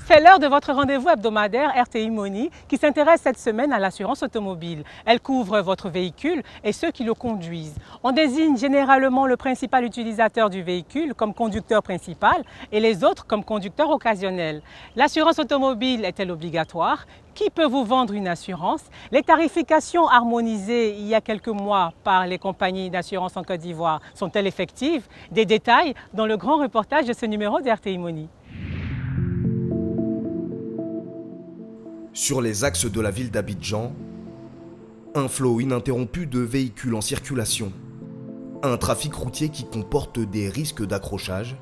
C'est l'heure de votre rendez-vous hebdomadaire RTI Money qui s'intéresse cette semaine à l'assurance automobile. Elle couvre votre véhicule et ceux qui le conduisent. On désigne généralement le principal utilisateur du véhicule comme conducteur principal et les autres comme conducteurs occasionnels. L'assurance automobile est-elle obligatoire? Qui peut vous vendre une assurance? Les tarifications harmonisées il y a quelques mois par les compagnies d'assurance en Côte d'Ivoire sont-elles effectives? Des détails dans le grand reportage de ce numéro de RTI Money. Sur les axes de la ville d'Abidjan, un flot ininterrompu de véhicules en circulation. Un trafic routier qui comporte des risques d'accrochage,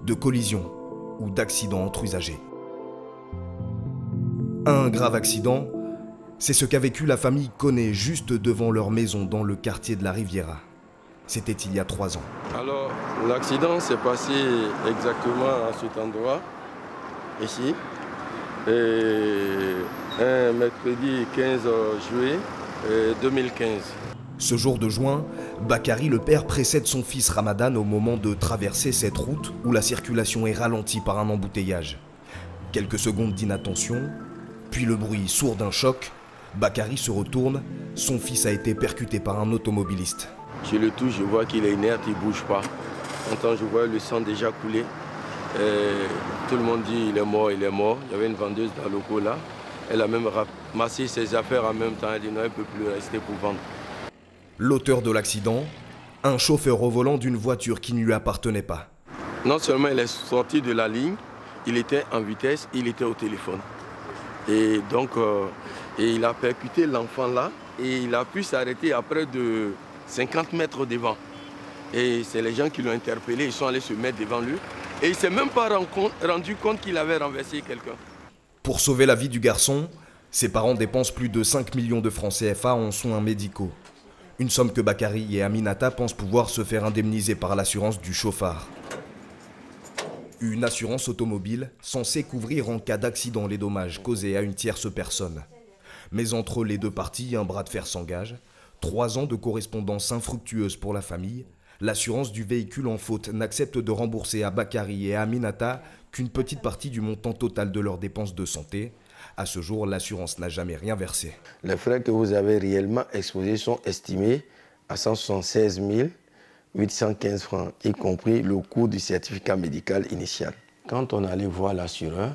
de collision ou d'accident entre usagers. Un grave accident, c'est ce qu'a vécu la famille Koné juste devant leur maison dans le quartier de la Riviera. C'était il y a 3 ans. Alors, l'accident s'est passé exactement à cet endroit, ici. Et un mercredi 15 juillet 2015. Ce jour de juin, Bakary le père précède son fils Ramadan au moment de traverser cette route où la circulation est ralentie par un embouteillage. Quelques secondes d'inattention, puis le bruit sourd d'un choc. Bakary se retourne, son fils a été percuté par un automobiliste. Je le touche, je vois qu'il est inerte, il ne bouge pas. Pourtant, je vois le sang déjà couler. Tout le monde dit il est mort, il est mort. Il y avait une vendeuse dans le locaux là. Elle a même ramassé ses affaires en même temps. Elle dit non, elle ne peut plus rester pour vendre. L'auteur de l'accident, un chauffeur au volant d'une voiture qui ne lui appartenait pas. Non seulement il est sorti de la ligne, il était en vitesse, il était au téléphone. Et donc, il a percuté l'enfant là et il a pu s'arrêter à près de 50 mètres devant. Et c'est les gens qui l'ont interpellé, ils sont allés se mettre devant lui. Et il ne s'est même pas rendu compte qu'il avait renversé quelqu'un. Pour sauver la vie du garçon, ses parents dépensent plus de 5 millions de francs CFA en soins médicaux. Une somme que Bakary et Aminata pensent pouvoir se faire indemniser par l'assurance du chauffard. Une assurance automobile censée couvrir en cas d'accident les dommages causés à une tierce personne. Mais entre les deux parties, un bras de fer s'engage. 3 ans de correspondance infructueuse pour la famille. L'assurance du véhicule en faute n'accepte de rembourser à Bakary et à Aminata qu'une petite partie du montant total de leurs dépenses de santé. À ce jour, l'assurance n'a jamais rien versé. Les frais que vous avez réellement exposés sont estimés à 176 815 francs, y compris le coût du certificat médical initial. Quand on allait voir l'assureur,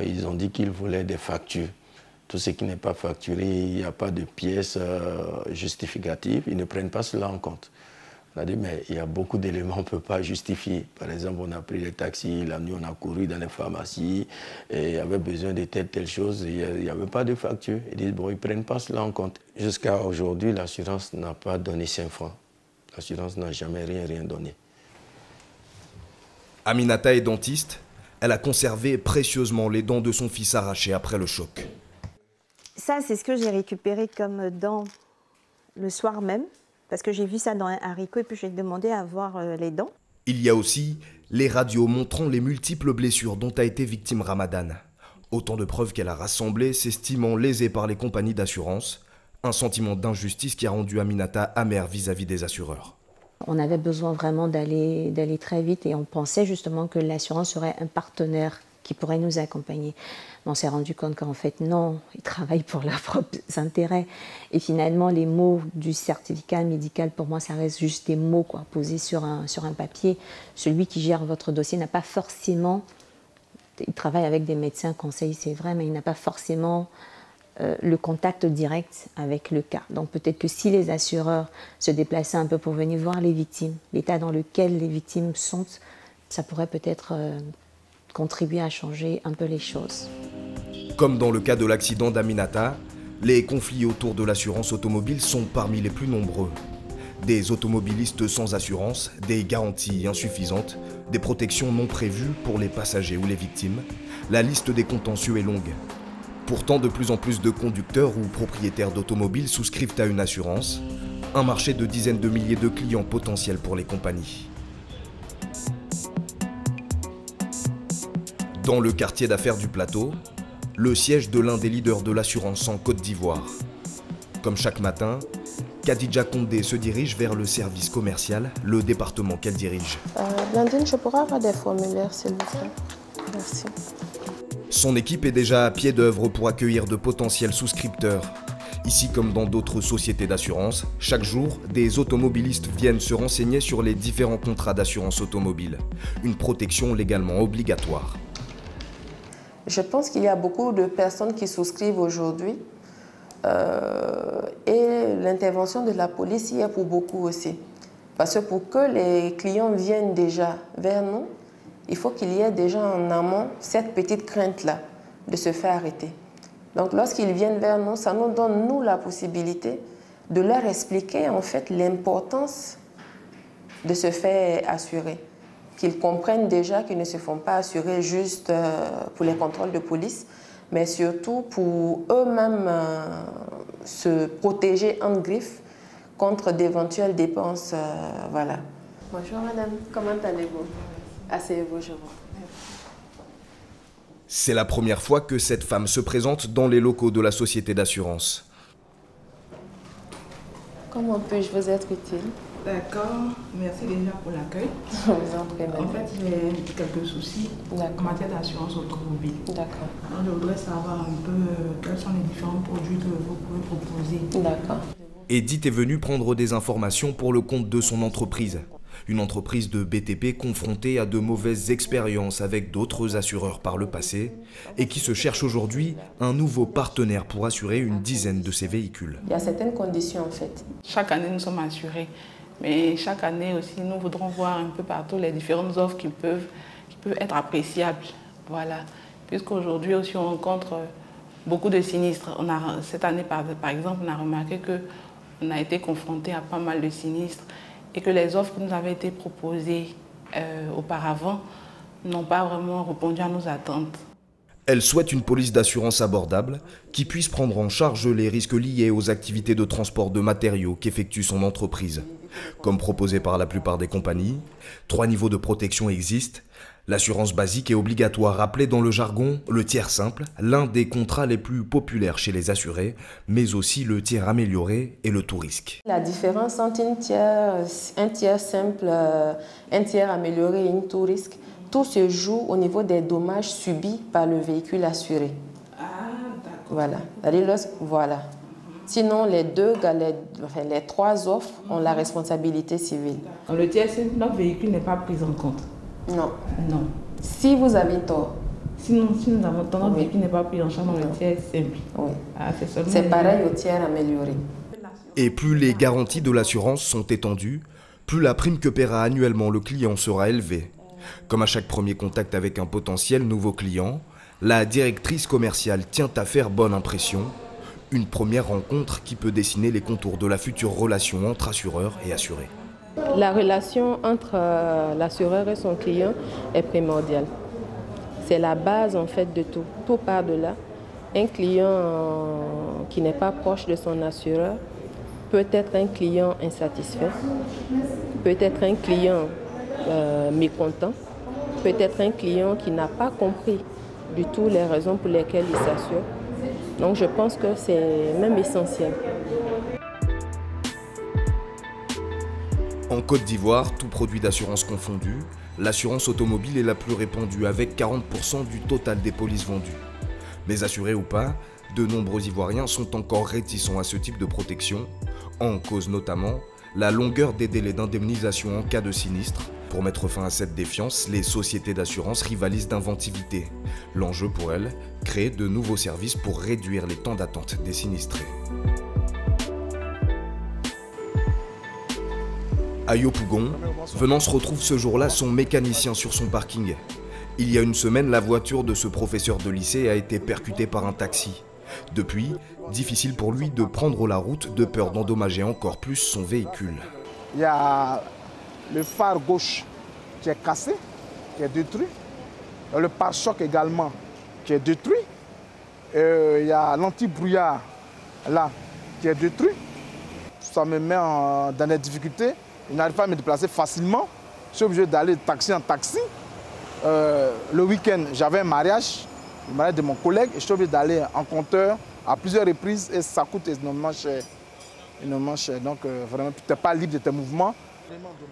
ils ont dit qu'ils voulaient des factures. Tout ce qui n'est pas facturé, il n'y a pas de pièces justificatives, ils ne prennent pas cela en compte. On a dit, mais il y a beaucoup d'éléments qu'on ne peut pas justifier. Par exemple, on a pris les taxis, la nuit on a couru dans les pharmacies, et il y avait besoin de telle chose, il n'y avait pas de facture. Ils disent, bon, ils ne prennent pas cela en compte. Jusqu'à aujourd'hui, l'assurance n'a pas donné 5 francs. L'assurance n'a jamais rien donné. Aminata est dentiste. Elle a conservé précieusement les dents de son fils arrachés après le choc. Ça, c'est ce que j'ai récupéré comme dents le soir même. Parce que j'ai vu ça dans un haricot et puis j'ai demandé à voir les dents. Il y a aussi les radios montrant les multiples blessures dont a été victime Ramadan. Autant de preuves qu'elle a rassemblées, s'estimant lésée par les compagnies d'assurance. Un sentiment d'injustice qui a rendu Aminata amère vis-à-vis des assureurs. On avait besoin vraiment d'aller très vite et on pensait justement que l'assurance serait un partenaire qui pourrait nous accompagner. Mais on s'est rendu compte qu'en fait, non, ils travaillent pour leurs propres intérêts. Et finalement, les mots du certificat médical, pour moi, ça reste juste des mots posés sur un papier. Celui qui gère votre dossier n'a pas forcément... Il travaille avec des médecins conseils, c'est vrai, mais il n'a pas forcément le contact direct avec le cas. Donc peut-être que si les assureurs se déplaçaient un peu pour venir voir les victimes, l'état dans lequel les victimes sont, ça pourrait peut-être... contribuer à changer un peu les choses. Comme dans le cas de l'accident d'Aminata, les conflits autour de l'assurance automobile sont parmi les plus nombreux. Des automobilistes sans assurance, des garanties insuffisantes, des protections non prévues pour les passagers ou les victimes. La liste des contentieux est longue. Pourtant, de plus en plus de conducteurs ou propriétaires d'automobiles souscrivent à une assurance, un marché de dizaines de milliers de clients potentiels pour les compagnies. Dans le quartier d'affaires du Plateau, le siège de l'un des leaders de l'assurance en Côte d'Ivoire. Comme chaque matin, Khadija Condé se dirige vers le service commercial, le département qu'elle dirige. Blandine, je pourrais avoir des formulaires, s'il vous plaît. Merci. Son équipe est déjà à pied d'œuvre pour accueillir de potentiels souscripteurs. Ici comme dans d'autres sociétés d'assurance, chaque jour, des automobilistes viennent se renseigner sur les différents contrats d'assurance automobile. Une protection légalement obligatoire. Je pense qu'il y a beaucoup de personnes qui souscrivent aujourd'hui et l'intervention de la police y est pour beaucoup aussi. Parce que pour que les clients viennent déjà vers nous, il faut qu'il y ait déjà en amont cette petite crainte-là de se faire arrêter. Donc lorsqu'ils viennent vers nous, ça nous donne nous la possibilité de leur expliquer en fait l'importance de se faire assurer. Qu'ils comprennent déjà qu'ils ne se font pas assurer juste pour les contrôles de police, mais surtout pour eux-mêmes se protéger en griffe contre d'éventuelles dépenses. Voilà. Bonjour madame, comment allez-vous? Asseyez-vous, je vois. C'est la première fois que cette femme se présente dans les locaux de la société d'assurance. Comment puis-je vous être utile? D'accord, merci déjà pour l'accueil. Je vous en prie, madame. En fait, j'ai quelques soucis en matière d'assurance automobile. D'accord. Je voudrais savoir un peu quels sont les différents produits que vous pouvez proposer. D'accord. Edith est venue prendre des informations pour le compte de son entreprise. Une entreprise de BTP confrontée à de mauvaises expériences avec d'autres assureurs par le passé et qui se cherche aujourd'hui un nouveau partenaire pour assurer une dizaine de ses véhicules. Il y a certaines conditions en fait. Chaque année, nous sommes assurés. Mais chaque année aussi, nous voudrons voir un peu partout les différentes offres qui peuvent être appréciables. Voilà. Puisqu'aujourd'hui aussi, on rencontre beaucoup de sinistres. Cette année, par exemple, on a remarqué qu'on a été confronté à pas mal de sinistres et que les offres qui nous avaient été proposées auparavant n'ont pas vraiment répondu à nos attentes. Elle souhaite une police d'assurance abordable qui puisse prendre en charge les risques liés aux activités de transport de matériaux qu'effectue son entreprise. Comme proposé par la plupart des compagnies, 3 niveaux de protection existent. L'assurance basique est obligatoire, appelée dans le jargon le tiers simple, l'un des contrats les plus populaires chez les assurés, mais aussi le tiers amélioré et le tout risque. La différence entre un tiers simple, un tiers amélioré et une tout risque, tout se joue au niveau des dommages subis par le véhicule assuré. Ah, d'accord. Voilà. Voilà. Sinon, les 3 offres ont la responsabilité civile. Dans le tiers simple, notre véhicule n'est pas pris en compte. Non. Non. Si vous avez tort. Si nous avons tort, notre véhicule n'est pas pris en charge dans le tiers simple. Oui. Ah, c'est pareil au tiers amélioré. Et plus les garanties de l'assurance sont étendues, plus la prime que paiera annuellement le client sera élevée. Comme à chaque premier contact avec un potentiel nouveau client, la directrice commerciale tient à faire bonne impression. Une première rencontre qui peut dessiner les contours de la future relation entre assureur et assuré. La relation entre l'assureur et son client est primordiale. C'est la base en fait de tout. Tout part de là. Un client qui n'est pas proche de son assureur peut être un client insatisfait, peut être un client mécontent, peut être un client qui n'a pas compris du tout les raisons pour lesquelles il s'assure. Donc je pense que c'est même essentiel. En Côte d'Ivoire, tout produit d'assurance confondu, l'assurance automobile est la plus répandue avec 40% du total des polices vendues. Mais assurés ou pas, de nombreux Ivoiriens sont encore réticents à ce type de protection, en cause notamment la longueur des délais d'indemnisation en cas de sinistre. Pour mettre fin à cette défiance, les sociétés d'assurance rivalisent d'inventivité. L'enjeu pour elles, créer de nouveaux services pour réduire les temps d'attente des sinistrés. À Yopougon, Venance retrouve ce jour-là son mécanicien sur son parking. Il y a une semaine, la voiture de ce professeur de lycée a été percutée par un taxi. Depuis, difficile pour lui de prendre la route de peur d'endommager encore plus son véhicule. Il y a le phare gauche qui est cassé, qui est détruit. Le pare-choc également qui est détruit. Il y a l'anti-brouillard là qui est détruit. Ça me met dans des difficultés. Je n'arrive pas à me déplacer facilement. Je suis obligé d'aller de taxi en taxi. Le week-end, j'avais un mariage, le mariage de mon collègue, et je suis obligé d'aller en compteur à plusieurs reprises et ça coûte énormément cher. Donc vraiment, tu n'es pas libre de tes mouvements.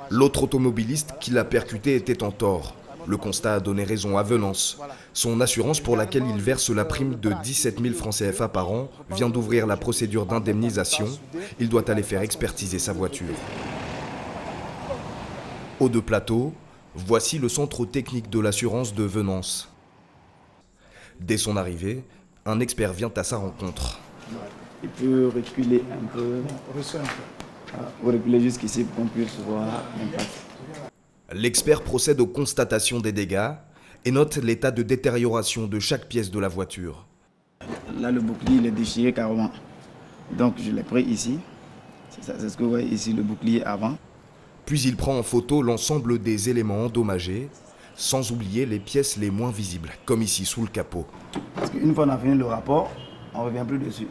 L'autre automobiliste qui l'a percuté était en tort. Le constat a donné raison à Venance. Son assurance, pour laquelle il verse la prime de 17 000 francs CFA par an, vient d'ouvrir la procédure d'indemnisation. Il doit aller faire expertiser sa voiture. Haut de plateau, voici le centre technique de l'assurance de Venance. Dès son arrivée, un expert vient à sa rencontre. Il peut reculer un peu. Vous reculez jusqu'ici pour qu'on puisse voir l'impact. L'expert procède aux constatations des dégâts et note l'état de détérioration de chaque pièce de la voiture. Là, le bouclier il est déchiré carrément. Donc, je l'ai pris ici. C'est ce que vous voyez ici, le bouclier avant. Puis il prend en photo l'ensemble des éléments endommagés, sans oublier les pièces les moins visibles, comme ici sous le capot. Parce qu'une fois qu'on a fini le rapport, on ne revient plus dessus.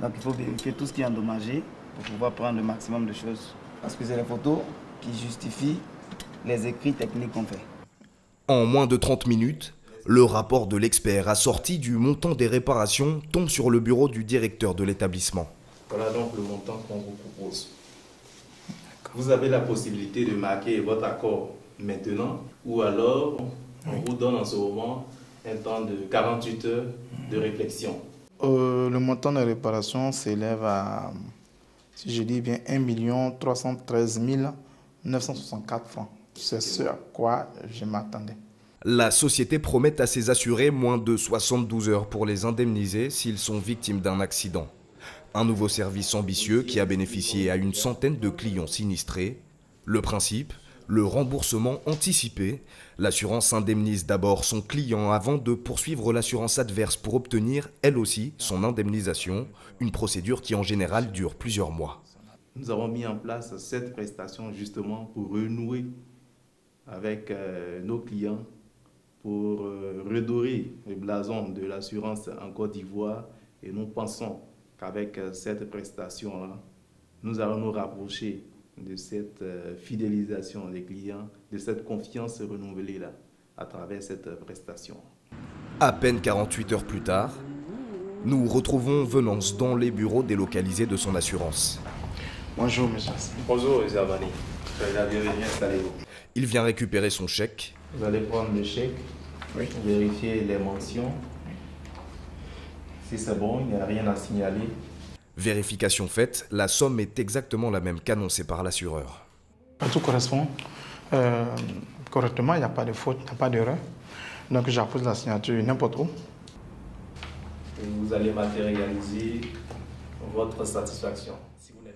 Donc, il faut vérifier tout ce qui est endommagé pour pouvoir prendre le maximum de choses. Parce que c'est les photos qui justifient les écrits techniques qu'on fait. En moins de 30 minutes, le rapport de l'expert assorti du montant des réparations tombe sur le bureau du directeur de l'établissement. Voilà donc le montant qu'on vous propose. Vous avez la possibilité de marquer votre accord maintenant ou alors on vous donne en ce moment un temps de 48 heures de réflexion. Le montant de réparation s'élève à, si je dis bien, 1 313 964 francs. C'est ce à quoi je m'attendais. La société promet à ses assurés moins de 72 heures pour les indemniser s'ils sont victimes d'un accident. Un nouveau service ambitieux qui a bénéficié à une centaine de clients sinistrés. Le principe, le remboursement anticipé. L'assurance indemnise d'abord son client avant de poursuivre l'assurance adverse pour obtenir, elle aussi, son indemnisation. Une procédure qui en général dure plusieurs mois. Nous avons mis en place cette prestation justement pour renouer avec nos clients, pour redorer le blason de l'assurance en Côte d'Ivoire. Et nous pensons qu'avec cette prestation-là, nous allons nous rapprocher de cette fidélisation des clients, de cette confiance renouvelée-là, à travers cette prestation. À peine 48 heures plus tard, nous retrouvons Venance dans les bureaux délocalisés de son assurance. Bonjour, monsieur. Bonjour, Isabani. Soyez la bienvenue, installez-vous. Il vient récupérer son chèque. Vous allez prendre le chèque, vérifier les mentions. Si c'est bon, il n'y a rien à signaler. Vérification faite, la somme est exactement la même qu'annoncée par l'assureur. Tout correspond correctement, il n'y a pas de faute, il n'y a pas d'erreur. Donc j'appose la signature n'importe où. Et vous allez matérialiser votre satisfaction.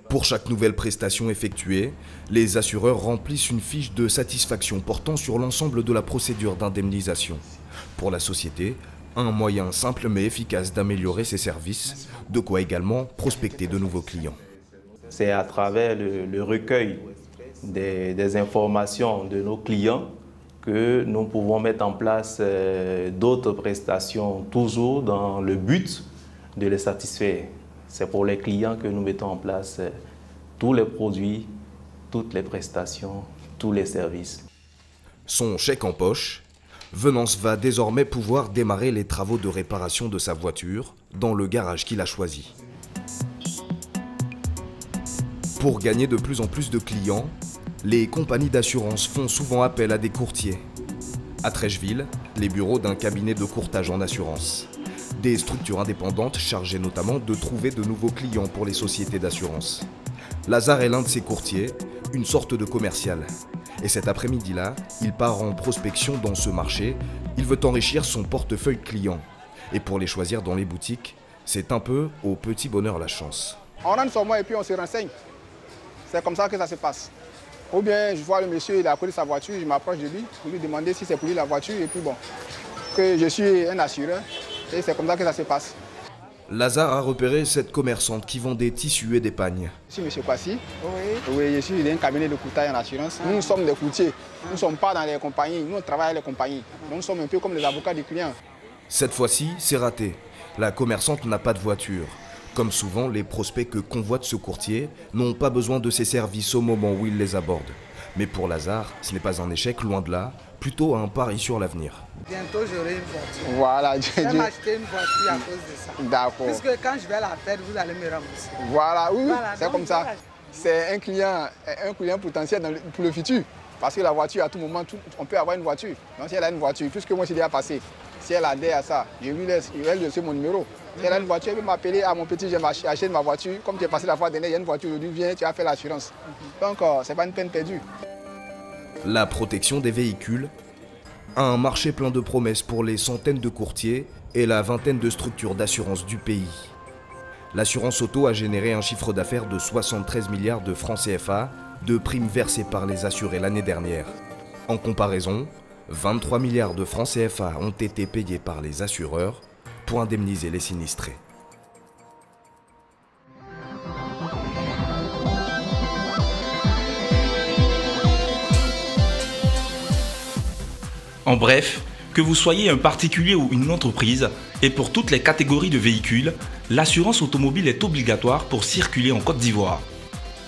Pour chaque nouvelle prestation effectuée, les assureurs remplissent une fiche de satisfaction portant sur l'ensemble de la procédure d'indemnisation. Pour la société, un moyen simple mais efficace d'améliorer ses services, de quoi également prospecter de nouveaux clients. C'est à travers le recueil des informations de nos clients que nous pouvons mettre en place d'autres prestations, toujours dans le but de les satisfaire. C'est pour les clients que nous mettons en place tous les produits, toutes les prestations, tous les services. Son chèque en poche, Venance va désormais pouvoir démarrer les travaux de réparation de sa voiture dans le garage qu'il a choisi. Pour gagner de plus en plus de clients, les compagnies d'assurance font souvent appel à des courtiers. À Trècheville, les bureaux d'un cabinet de courtage en assurance. Des structures indépendantes chargées notamment de trouver de nouveaux clients pour les sociétés d'assurance. Lazare est l'un de ces courtiers, une sorte de commercial. Et cet après-midi-là, il part en prospection dans ce marché. Il veut enrichir son portefeuille client. Et pour les choisir dans les boutiques, c'est un peu au petit bonheur la chance. On rentre sur moi et puis on se renseigne. C'est comme ça que ça se passe. Ou bien je vois le monsieur, il a collé sa voiture, je m'approche de lui pour lui demander si c'est pour lui la voiture. Et puis bon, que je suis un assureur. Et c'est comme ça que ça se passe. Lazare a repéré cette commerçante qui vend des tissus et des pagnes. Je suis M. Kwasi. Oui, je suis dans un cabinet de courtage en assurance. Nous sommes des courtiers. Nous ne sommes pas dans les compagnies. Nous, on travaille avec les compagnies. Donc, nous sommes un peu comme les avocats des clients. Cette fois-ci, c'est raté. La commerçante n'a pas de voiture. Comme souvent, les prospects que convoite ce courtier n'ont pas besoin de ses services au moment où il les aborde. Mais pour Lazare, ce n'est pas un échec, loin de là, plutôt un pari sur l'avenir. Bientôt, j'aurai une voiture. Voilà. Je vais m'acheter une voiture à cause de ça. D'accord. Puisque quand je vais la perdre, vous allez me rembourser. Voilà, oui, voilà, c'est comme ça. C'est un client potentiel pour le futur. Parce que la voiture, à tout moment, on peut avoir une voiture. Donc si elle a une voiture, puisque moi, je l'ai passé, si elle adhère à ça, je lui laisse mon numéro. Si elle a une voiture, elle peut m'appeler à mon petit, j'ai acheté ma voiture. Comme tu es passé la fois dernière, il y a une voiture aujourd'hui, viens, tu as fait l'assurance. Donc, ce n'est pas une peine perdue. La protection des véhicules, un marché plein de promesses pour les centaines de courtiers et la vingtaine de structures d'assurance du pays. L'assurance auto a généré un chiffre d'affaires de 73 milliards de francs CFA, de primes versées par les assurés l'année dernière. En comparaison, 23 milliards de francs CFA ont été payés par les assureurs pour indemniser les sinistrés. En bref, que vous soyez un particulier ou une entreprise, et pour toutes les catégories de véhicules, l'assurance automobile est obligatoire pour circuler en Côte d'Ivoire.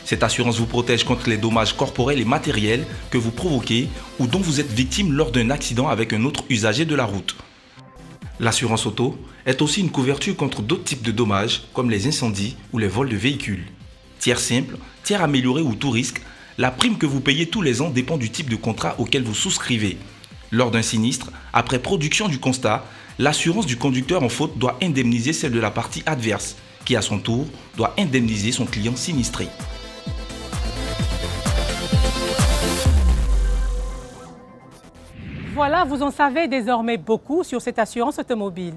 Cette assurance vous protège contre les dommages corporels et matériels que vous provoquez ou dont vous êtes victime lors d'un accident avec un autre usager de la route. L'assurance auto est aussi une couverture contre d'autres types de dommages comme les incendies ou les vols de véhicules. Tiers simple, tiers amélioré ou tout risque, la prime que vous payez tous les ans dépend du type de contrat auquel vous souscrivez. Lors d'un sinistre, après production du constat, l'assurance du conducteur en faute doit indemniser celle de la partie adverse, qui à son tour doit indemniser son client sinistré. Voilà, vous en savez désormais beaucoup sur cette assurance automobile.